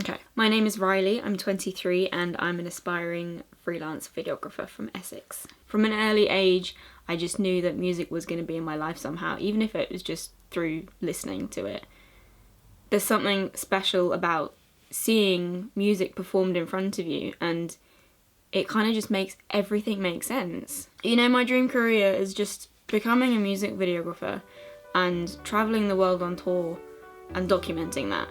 Okay. My name is Riley, I'm 23 and I'm an aspiring freelance videographer from Essex. From an early age, I just knew that music was going to be in my life somehow, even if it was just through listening to it. There's something special about seeing music performed in front of you, and it kind of just makes everything make sense. You know, my dream career is just becoming a music videographer and travelling the world on tour and documenting that.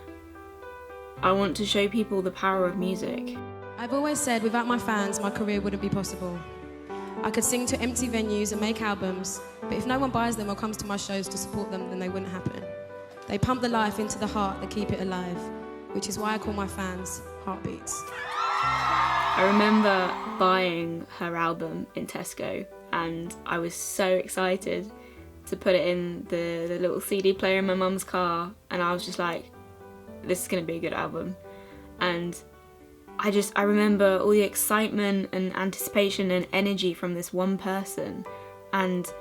I want to show people the power of music. I've always said without my fans, my career wouldn't be possible. I could sing to empty venues and make albums, but if no one buys them or comes to my shows to support them, then they wouldn't happen. They pump the life into the heart that keep it alive, which is why I call my fans Heartbeats. I remember buying her album in Tesco and I was so excited to put it in the little CD player in my mum's car, and I was just like, this is going to be a good album. And I remember all the excitement and anticipation and energy from this one person, and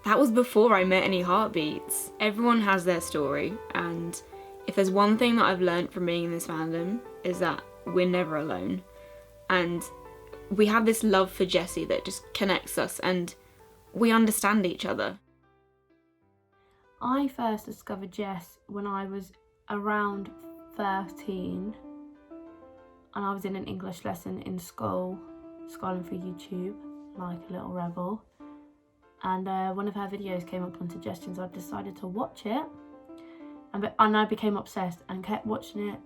that was before I met any Heartbeats. Everyone has their story, and if there's one thing that I've learned from being in this fandom is that we're never alone. And we have this love for Jessie that just connects us and we understand each other. I first discovered Jess when I was around 13 and I was in an English lesson in school, scrolling through YouTube like a little rebel, and one of her videos came up on suggestions. I decided to watch it and I became obsessed and kept watching it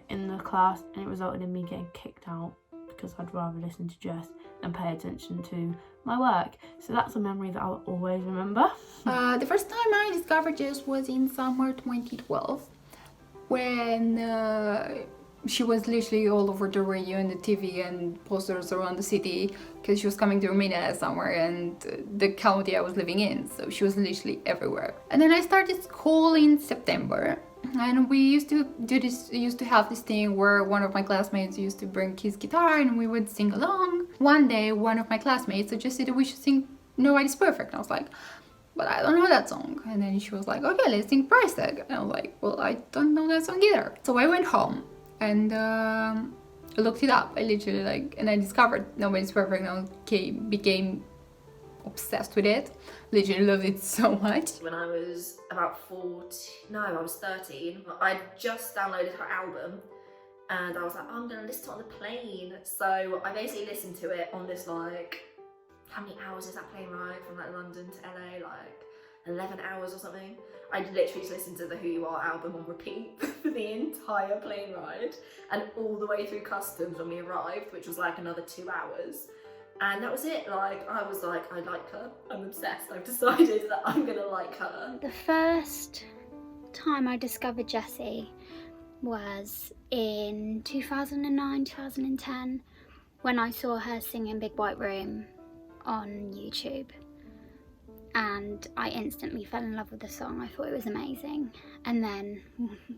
in the class, and it resulted in me getting kicked out because I'd rather listen to Jess than pay attention to my work. So that's a memory that I'll always remember. The first time I discovered Jess was in summer 2012 when she was literally all over the radio and the TV and posters around the city because she was coming to Romania summer and the county I was living in, so she was literally everywhere. And then I started school in September, and we used to have this thing where one of my classmates used to bring his guitar and we would sing along. One day one of my classmates suggested that we should sing Nobody's Perfect, and I was like, but I don't know that song. And then she was like, okay, let's sing Price Tag. And I was like, well, I don't know that song either. So I went home and looked it up. I literally and I discovered Nobody's Perfect and I became obsessed with it. Literally loved it so much. When I was about I was 13, I just downloaded her album and I was like, oh, I'm gonna listen to it on the plane. So I basically listened to it on this how many hours is that plane ride from London to LA? 11 hours or something. I literally just listened to the Who You Are album on repeat for the entire plane ride and all the way through customs when we arrived, which was another 2 hours. And that was it. I was like, I like her. I'm obsessed. I've decided that I'm gonna like her. The first time I discovered Jessie was in 2009, 2010 when I saw her singing Big White Room on YouTube. And I instantly fell in love with the song. I thought it was amazing. And then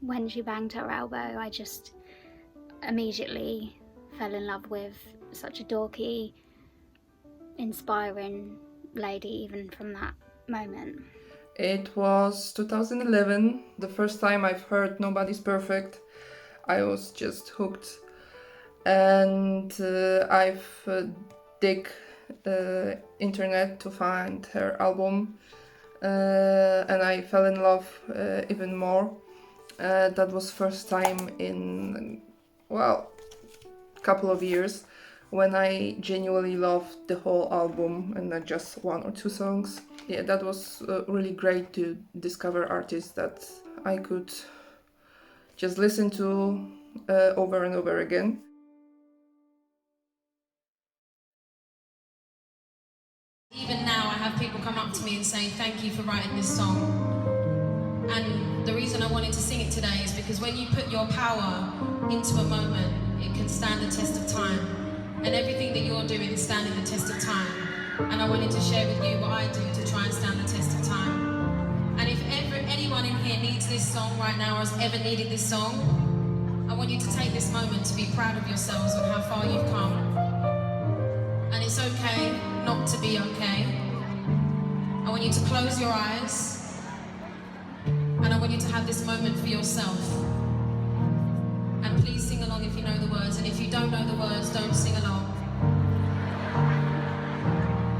when she banged her elbow, I just immediately fell in love with such a dorky, inspiring lady even from that moment. It was 2011, the first time I've heard Nobody's Perfect. I was just hooked, and I've dig internet to find her album, and I fell in love even more. That was first time in a couple of years when I genuinely loved the whole album and not just 1 or 2 songs. Yeah, that was really great to discover artists that I could just listen to over and over again. Even now I have people come up to me and say, thank you for writing this song. And the reason I wanted to sing it today is because when you put your power into a moment, it can stand the test of time. And everything that you're doing is standing the test of time. And I wanted to share with you what I do to try and stand the test of time. And if anyone in here needs this song right now or has ever needed this song, I want you to take this moment to be proud of yourselves and how far you've come. And it's okay not to be okay. I want you to close your eyes and I want you to have this moment for yourself. And please please sing along if you know the words, and if you don't know the words, don't sing along.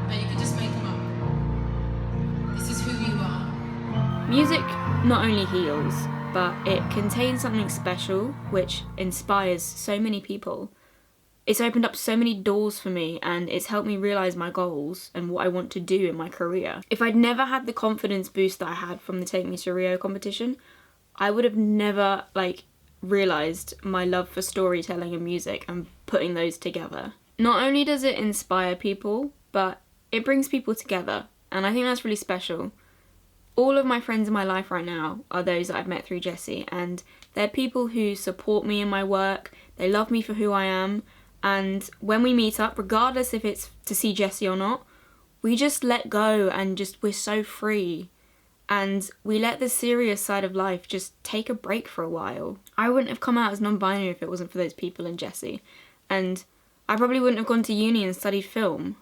No, you can just make them up. This is who you are. Music not only heals, but it contains something special which inspires so many people. It's opened up so many doors for me, and it's helped me realise my goals and what I want to do in my career. If I'd never had the confidence boost that I had from the Take Me to Rio competition, I would have never realised my love for storytelling and music and putting those together. Not only does it inspire people, but it brings people together, and I think that's really special. All of my friends in my life right now are those that I've met through Jessie, and they're people who support me in my work, they love me for who I am, and when we meet up, regardless if it's to see Jessie or not, we just let go and we're so free. And we let the serious side of life just take a break for a while. I wouldn't have come out as non-binary if it wasn't for those people and Jessie. And I probably wouldn't have gone to uni and studied film.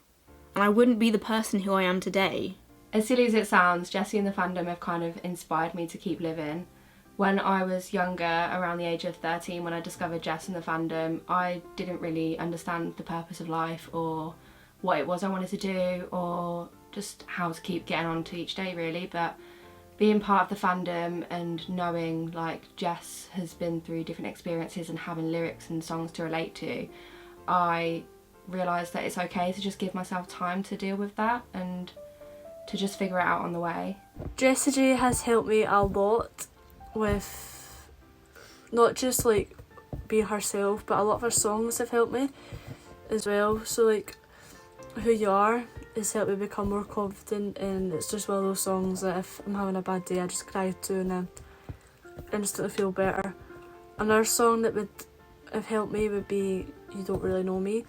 And I wouldn't be the person who I am today. As silly as it sounds, Jessie and the fandom have kind of inspired me to keep living. When I was younger, around the age of 13, when I discovered Jess and the fandom, I didn't really understand the purpose of life or what it was I wanted to do or just how to keep getting on to each day really. But being part of the fandom and knowing Jess has been through different experiences and having lyrics and songs to relate to, I realised that it's okay to just give myself time to deal with that and to just figure it out on the way. Jessie has helped me a lot with not just being herself, but a lot of her songs have helped me as well. So Who You Are has helped me become more confident, and it's just one of those songs that if I'm having a bad day I just cry to and then instantly feel better. Another song that would have helped me would be You Don't Really Know Me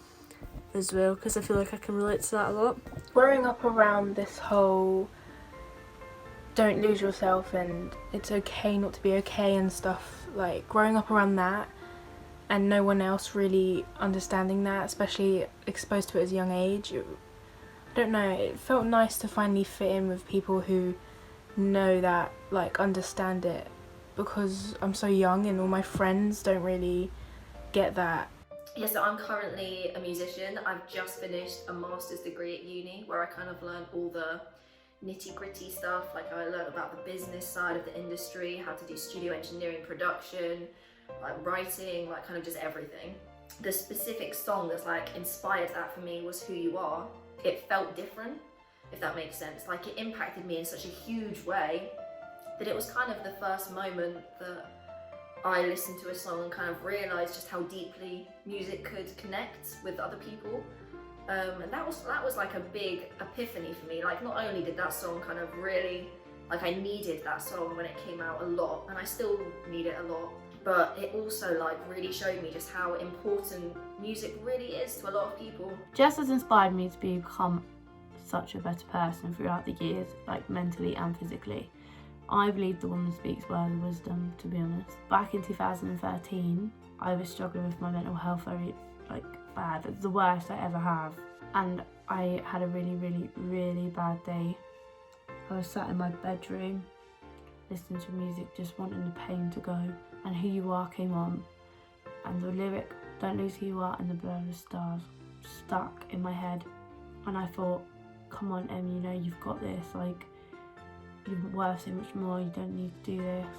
as well, because I feel like I can relate to that a lot. Growing up around this whole don't lose yourself and it's okay not to be okay and stuff, growing up around that and no one else really understanding that, especially exposed to it at a young age, I don't know, it felt nice to finally fit in with people who know that, understand it, because I'm so young and all my friends don't really get that. Yeah, so I'm currently a musician. I've just finished a master's degree at uni where I kind of learned all the nitty-gritty stuff. I learned about the business side of the industry, how to do studio engineering, production, writing, kind of just everything. The specific song that's inspired that for me was Who You Are. It felt different, if that makes sense. It impacted me in such a huge way that it was kind of the first moment that I listened to a song and kind of realised just how deeply music could connect with other people. And that was a big epiphany for me. Not only did that song kind of really, I needed that song when it came out a lot, and I still need it a lot, but it also really showed me just how important music really is to a lot of people. Jess has inspired me to become such a better person throughout the years, mentally and physically. I believe the woman speaks words of wisdom, to be honest. Back in 2013, I was struggling with my mental health very bad. It's the worst I ever have. And I had a really, really, really bad day. I was sat in my bedroom, listening to music, just wanting the pain to go. And Who You Are came on. And the lyric, don't lose who you are in the blur of the stars, stuck in my head. And I thought, come on Em, you've got this. You're worth so much more, you don't need to do this.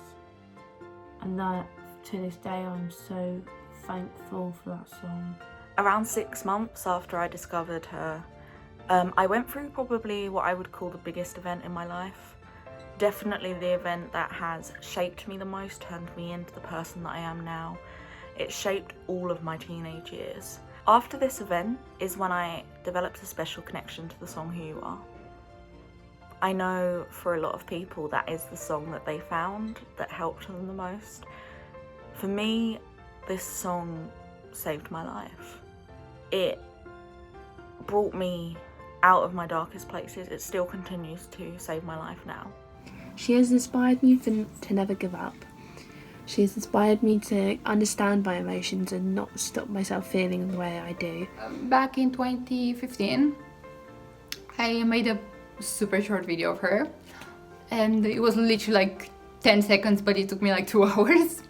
And that, to this day, I'm so thankful for that song. Around 6 months after I discovered her, I went through probably what I would call the biggest event in my life. Definitely the event that has shaped me the most, turned me into the person that I am now. It shaped all of my teenage years. After this event is when I developed a special connection to the song Who You Are. I know for a lot of people that is the song that they found that helped them the most. For me, this song saved my life. It brought me out of my darkest places. It still continues to save my life now. She has inspired me to never give up. She has inspired me to understand my emotions and not stop myself feeling the way I do. Back in 2015, I made a super short video of her, and it was literally 10 seconds, but it took me 2 hours.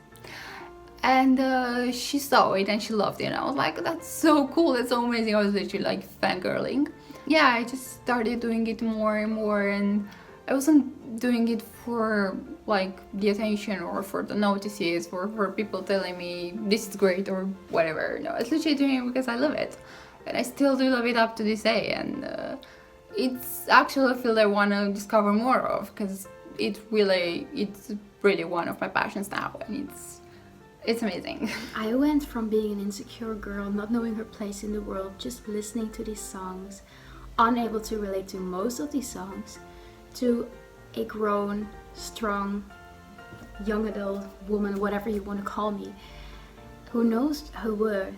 And she saw it and she loved it, and I was like, that's so cool, that's so amazing. I was literally like fangirling. Yeah, I just started doing it more and more, and I wasn't doing it for like the attention or for the notices or for people telling me this is great or whatever. No, I was literally doing it because I love it, and I still do love it up to this day. And it's actually a field I want to discover more of, because it's really one of my passions now, and it's amazing. I went from being an insecure girl, not knowing her place in the world, just listening to these songs, unable to relate to most of these songs, to a grown, strong, young adult woman, whatever you want to call me, who knows her worth.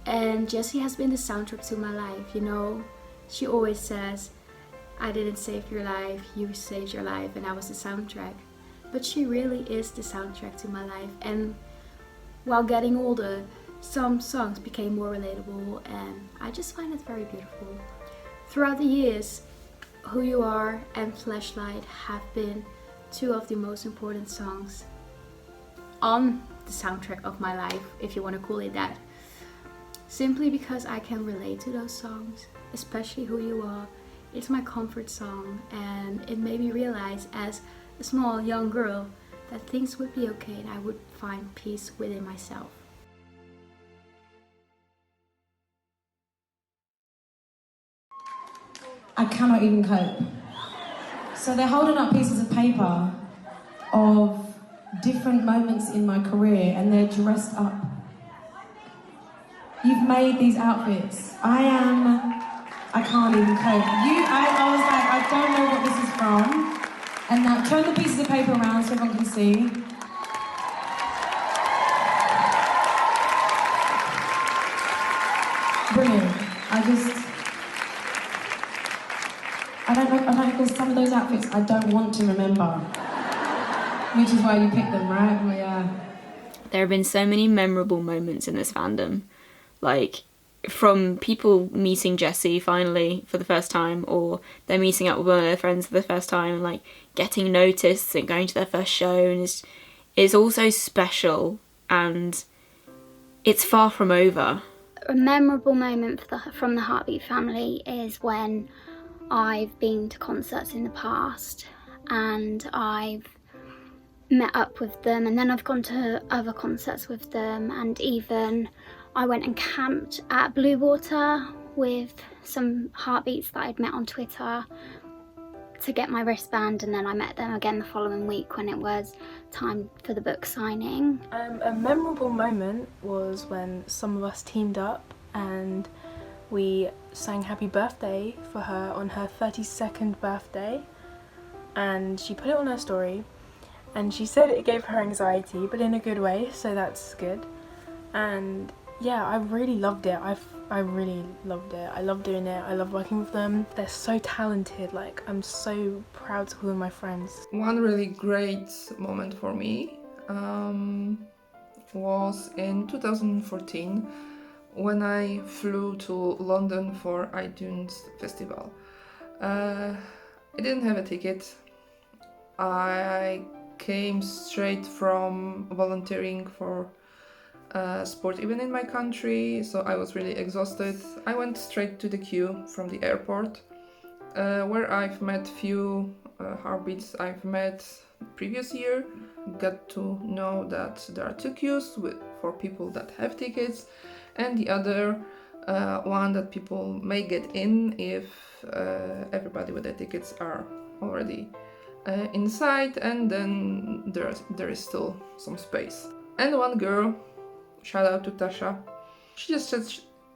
And Jessie has been the soundtrack to my life, you know. She always says, I didn't save your life, you saved your life, and I was the soundtrack. But she really is the soundtrack to my life. And while getting older, some songs became more relatable, and I just find it very beautiful. Throughout the years, Who You Are and Flashlight have been two of the most important songs on the soundtrack of my life, if you want to call it that. Simply because I can relate to those songs, especially Who You Are. It's my comfort song, and it made me realize as a small young girl that things would be okay and I would find peace within myself. I cannot even cope. So they're holding up pieces of paper of different moments in my career, and they're dressed up. You've made these outfits. I can't even cope. I was like, I don't know what this is from. And now turn the pieces of paper around so everyone can see. Brilliant. I don't know, because some of those outfits I don't want to remember. Which is why you picked them, right? Well, yeah. There have been so many memorable moments in this fandom. Like, from people meeting Jessie finally for the first time, or they're meeting up with one of their friends for the first time, and like getting noticed and going to their first show, and it's also special, and it's far from over. A memorable moment from the Heartbeat family is when I've been to concerts in the past and I've met up with them, and then I've gone to other concerts with them, and even I went and camped at Blue Water with some Heartbeats that I'd met on Twitter to get my wristband, and then I met them again the following week when it was time for the book signing. A memorable moment was when some of us teamed up and we sang Happy Birthday for her on her 32nd birthday, and she put it on her story, and she said it gave her anxiety, but in a good way, so that's good. And yeah, I really loved it. I really loved it. I love doing it. I love working with them. They're so talented. Like, I'm so proud to call them my friends. One really great moment for me was in 2014 when I flew to London for iTunes Festival. I didn't have a ticket. I came straight from volunteering for sport event in my country, so I was really exhausted. I went straight to the queue from the airport, where I've met few Heartbeats I've met previous year. Got to know that there are two queues for people that have tickets, and the other one that people may get in if everybody with their tickets are already inside, and then there is still some space. And one girl, shout out to Tasha, she just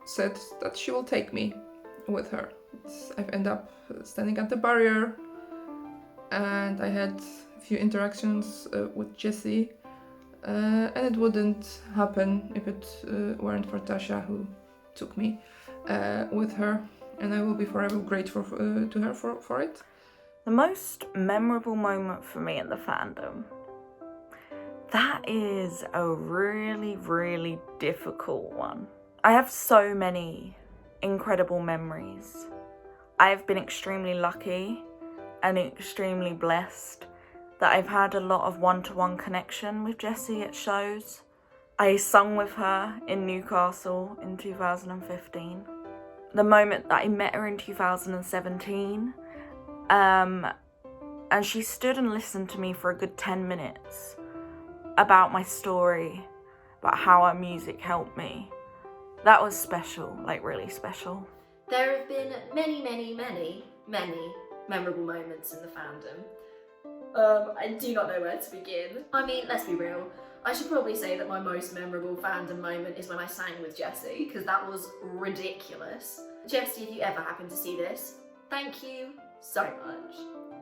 said that she will take me with her. I've ended up standing at the barrier, and I had a few interactions with Jessie, and it wouldn't happen if it weren't for Tasha, who took me with her, and I will be forever grateful to her for it. The most memorable moment for me in the fandom, that is a really, really difficult one. I have so many incredible memories. I have been extremely lucky and extremely blessed that I've had a lot of one-to-one connection with Jessie at shows. I sung with her in Newcastle in 2015. The moment that I met her in 2017, and she stood and listened to me for a good 10 minutes about my story, about how her music helped me. That was special, like really special. There have been many memorable moments in the fandom. I do not know where to begin. I mean, let's be real. I should probably say that my most memorable fandom moment is when I sang with Jessie, because that was ridiculous. Jessie, if you ever happen to see this, thank you so much.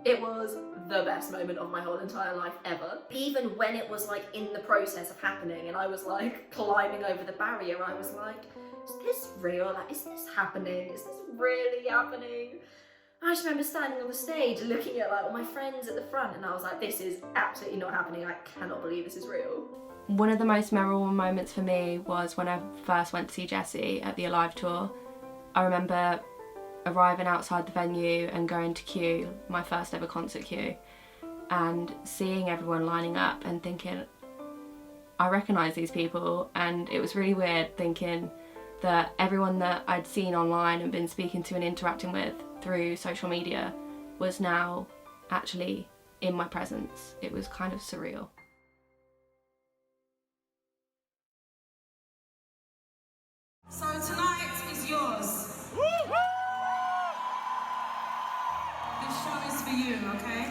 It was the best moment of my whole entire life ever. Even when it was like in the process of happening and I was like climbing over the barrier, I was like, is this real? Like, is this happening? Is this really happening? I just remember standing on the stage looking at like all my friends at the front and I was like, this is absolutely not happening. I cannot believe this is real. One of the most memorable moments for me was when I first went to see Jessie at the Alive tour. I remember arriving outside the venue and going to queue, my first ever concert queue, and seeing everyone lining up and thinking, I recognise these people, and it was really weird thinking that everyone that I'd seen online and been speaking to and interacting with through social media was now actually in my presence. It was kind of surreal. So tonight is yours. This show is for you, okay?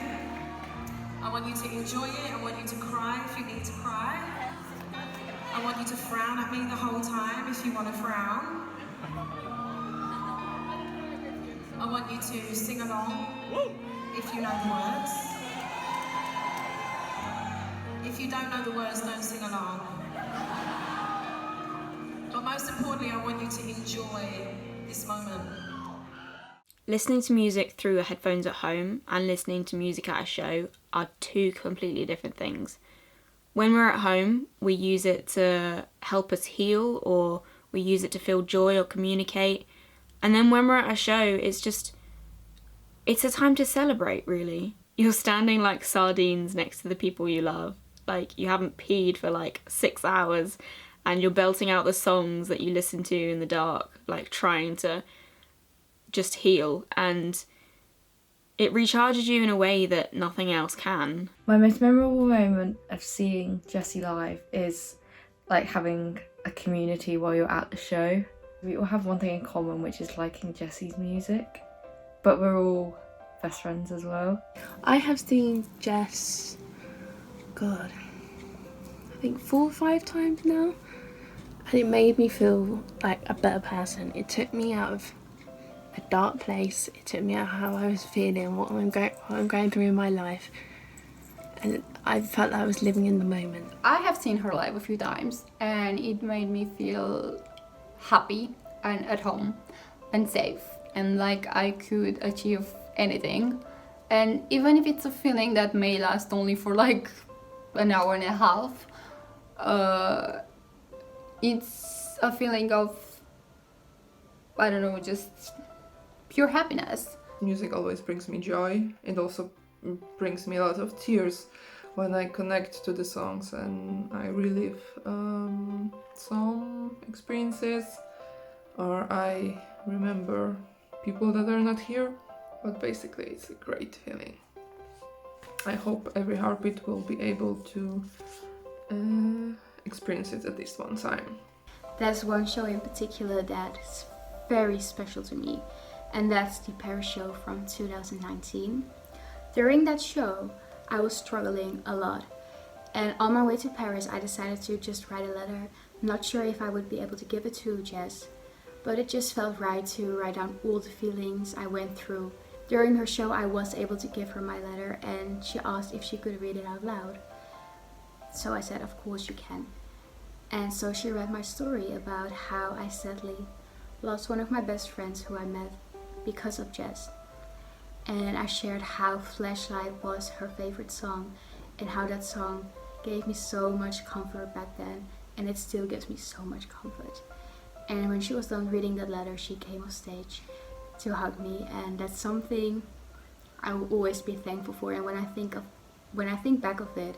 I want you to enjoy it. I want you to cry if you need to cry. I want you to frown at me the whole time if you want to frown. I want you to sing along if you know the words. If you don't know the words, don't sing along. But most importantly, I want you to enjoy this moment. Listening to music through your headphones at home and listening to music at a show are two completely different things. When we're at home, we use it to help us heal, or we use it to feel joy or communicate. And then when we're at a show, it's a time to celebrate, really. You're standing like sardines next to the people you love. Like, you haven't peed for like 6 hours and you're belting out the songs that you listen to in the dark, like trying to just heal. And it recharges you in a way that nothing else can. My most memorable moment of seeing Jessie live is like having a community while you're at the show. We all have one thing in common, which is liking Jessie's music, but we're all best friends as well. I have seen Jess, God, I think 4 or 5 times now, and it made me feel like a better person. It took me out of a dark place. It took me out how I was feeling, what I'm going through in my life, and I felt like I was living in the moment. I have seen her live a few times and it made me feel happy and at home and safe and like I could achieve anything. And even if it's a feeling that may last only for like an hour and a half, it's a feeling of, I don't know, just pure happiness. Music always brings me joy. It also brings me a lot of tears when I connect to the songs and I relive some experiences, or I remember people that are not here. But basically it's a great feeling. I hope every heartbeat will be able to experience it at least one time. There's one show in particular that's very special to me, and that's the Paris show from 2019. During that show, I was struggling a lot, and on my way to Paris, I decided to just write a letter. Not sure if I would be able to give it to Jess, but it just felt right to write down all the feelings I went through. During her show, I was able to give her my letter, and she asked if she could read it out loud. So I said, of course you can. And so she read my story about how I sadly lost one of my best friends who I met because of Jess. And I shared how Flashlight was her favorite song and how that song gave me so much comfort back then, and it still gives me so much comfort. And when she was done reading that letter, she came on stage to hug me, and that's something I will always be thankful for. And when I think back of it,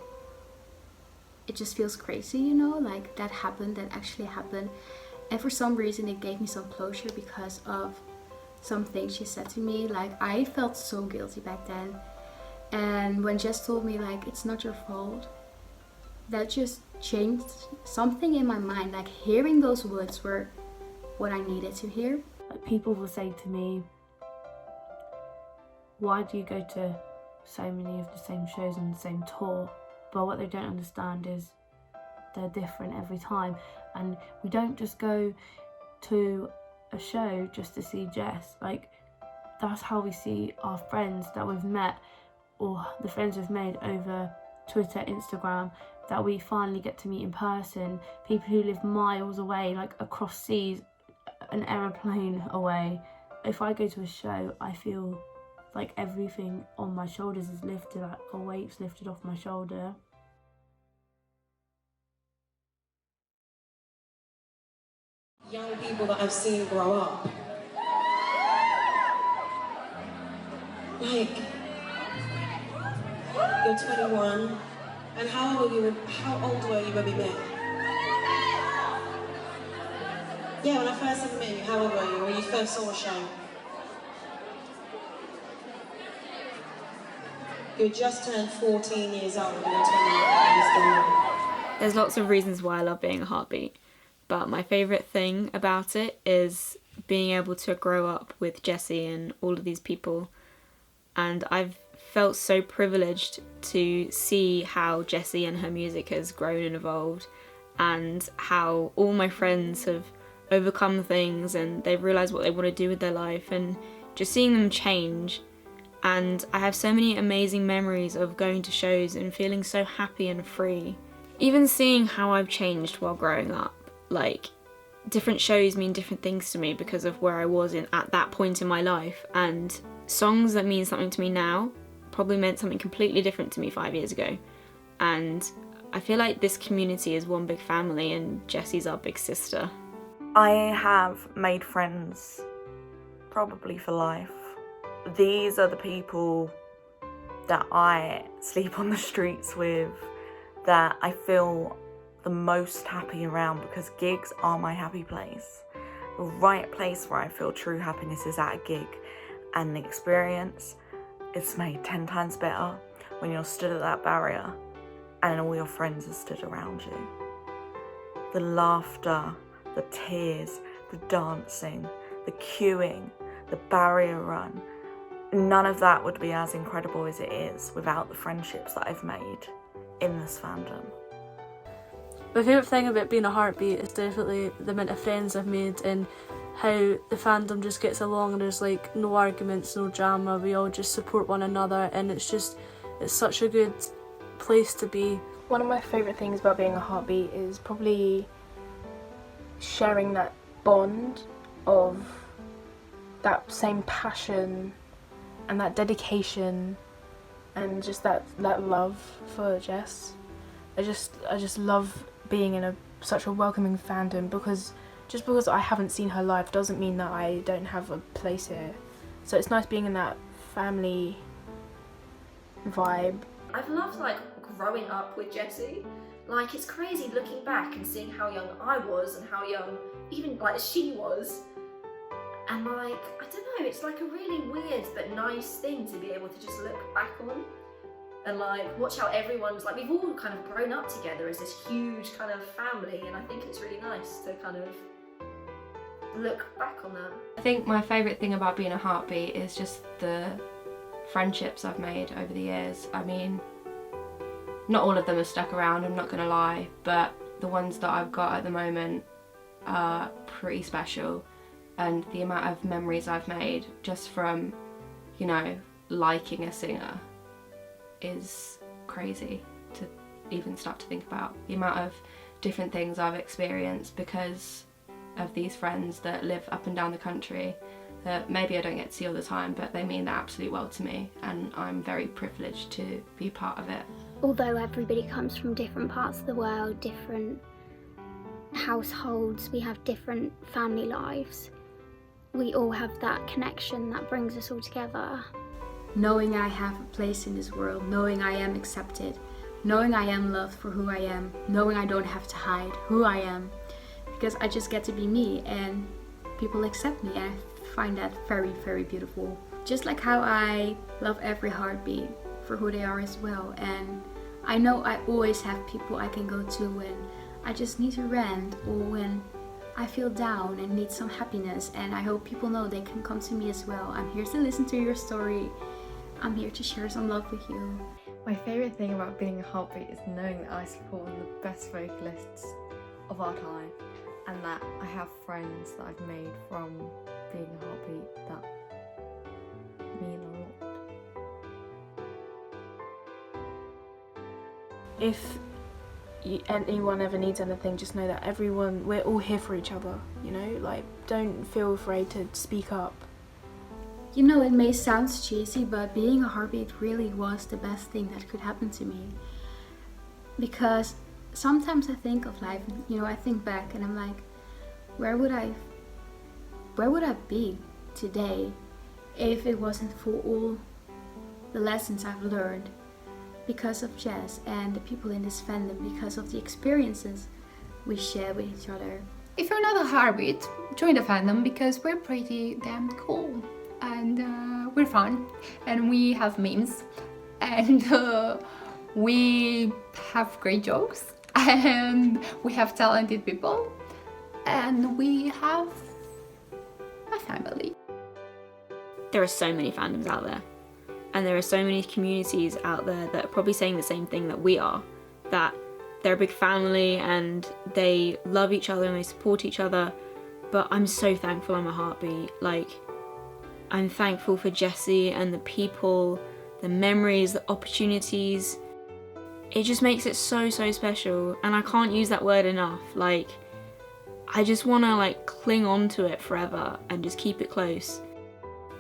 it just feels crazy, you know, like that happened, that actually happened. And for some reason it gave me some closure because of something she said to me. Like, I felt so guilty back then. And when Jess told me, like, it's not your fault, that just changed something in my mind. Like, hearing those words were what I needed to hear. Like, people will say to me, why do you go to so many of the same shows on the same tour? But what they don't understand is they're different every time. And we don't just go to a show just to see Jess. Like, that's how we see our friends that we've met, or the friends we've made over Twitter, Instagram, that we finally get to meet in person. People who live miles away, like across seas, an aeroplane away. If I go to a show, I feel like everything on my shoulders is lifted, like a weight's lifted off my shoulder. Young people that I've seen grow up. Like, you're 21, and how old were you when we met? Yeah, when I first ever met you, how old were you when you first saw a show? You just turned 14 years old and you're 21. There's lots of reasons why I love being a heartbeat, but my favourite thing about it is being able to grow up with Jessie and all of these people. And I've felt so privileged to see how Jessie and her music has grown and evolved, and how all my friends have overcome things and they've realised what they want to do with their life, and just seeing them change. And I have so many amazing memories of going to shows and feeling so happy and free. Even seeing how I've changed while growing up. Like, different shows mean different things to me because of where I was at that point in my life, and songs that mean something to me now probably meant something completely different to me 5 years ago. And I feel like this community is one big family, and Jessie's our big sister. I have made friends probably for life. These are the people that I sleep on the streets with, that I feel the most happy around, because gigs are my happy place. The right place where I feel true happiness is at a gig, and the experience is made 10 times better when you're stood at that barrier and all your friends are stood around you. The laughter, the tears, the dancing, the queuing, the barrier run, none of that would be as incredible as it is without the friendships that I've made in this fandom. My favourite thing about being a heartbeat is definitely the amount of friends I've made, and how the fandom just gets along, and there's like no arguments, no drama, we all just support one another, and it's such a good place to be. One of my favourite things about being a heartbeat is probably sharing that bond of that same passion and that dedication and just that love for Jess. I just love being in such a welcoming fandom, because just because I haven't seen her live doesn't mean that I don't have a place here. So it's nice being in that family vibe. I've loved like growing up with Jessie. Like, it's crazy looking back and seeing how young I was and how young even like she was. And like, I don't know, it's like a really weird but nice thing to be able to just look back on and like watch how everyone's like, we've all kind of grown up together as this huge kind of family, and I think it's really nice to kind of look back on that. I think my favourite thing about being a heartbeat is just the friendships I've made over the years. I mean, not all of them have stuck around, I'm not gonna lie, but the ones that I've got at the moment are pretty special, and the amount of memories I've made just from, you know, liking a singer is crazy to even start to think about. The amount of different things I've experienced because of these friends that live up and down the country that maybe I don't get to see all the time, but they mean the absolute world to me, and I'm very privileged to be part of it. Although everybody comes from different parts of the world, different households, we have different family lives, we all have that connection that brings us all together. Knowing I have a place in this world, knowing I am accepted, knowing I am loved for who I am, knowing I don't have to hide who I am, because I just get to be me and people accept me, and I find that very, very beautiful. Just like how I love every heartbeat for who they are as well, and I know I always have people I can go to when I just need to rant or when I feel down and need some happiness, and I hope people know they can come to me as well. I'm here to listen to your story. I'm here to share some love with you. My favourite thing about being a heartbeat is knowing that I support one of the best vocalists of our time, and that I have friends that I've made from being a heartbeat that mean a lot. If anyone ever needs anything, just know that we're all here for each other, you know? Like, don't feel afraid to speak up. You know, it may sound cheesy, but being a heartbeat really was the best thing that could happen to me. Because sometimes I think of life, you know, I think back and I'm like, where would I be today if it wasn't for all the lessons I've learned because of Jess and the people in this fandom, because of the experiences we share with each other. If you're not a heartbeat, join the fandom because we're pretty damn cool. And we're fun, and we have memes, and we have great jokes, and we have talented people, and we have a family. There are so many fandoms out there, and there are so many communities out there that are probably saying the same thing that we are, that they're a big family and they love each other and they support each other. But I'm so thankful I'm a heartbeat. Like, I'm thankful for Jessie and the people, the memories, the opportunities. It just makes it so, so special, and I can't use that word enough. Like, I just want to like cling on to it forever and just keep it close.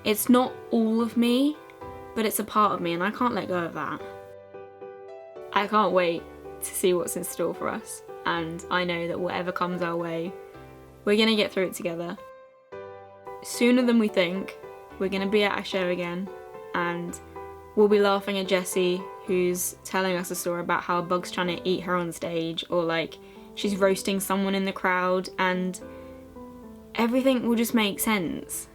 It's not all of me, but it's a part of me, and I can't let go of that. I can't wait to see what's in store for us, and I know that whatever comes our way, we're gonna get through it together. Sooner than we think, we're gonna be at our show again, and we'll be laughing at Jessie, who's telling us a story about how a bug's trying to eat her on stage, or like she's roasting someone in the crowd, and everything will just make sense.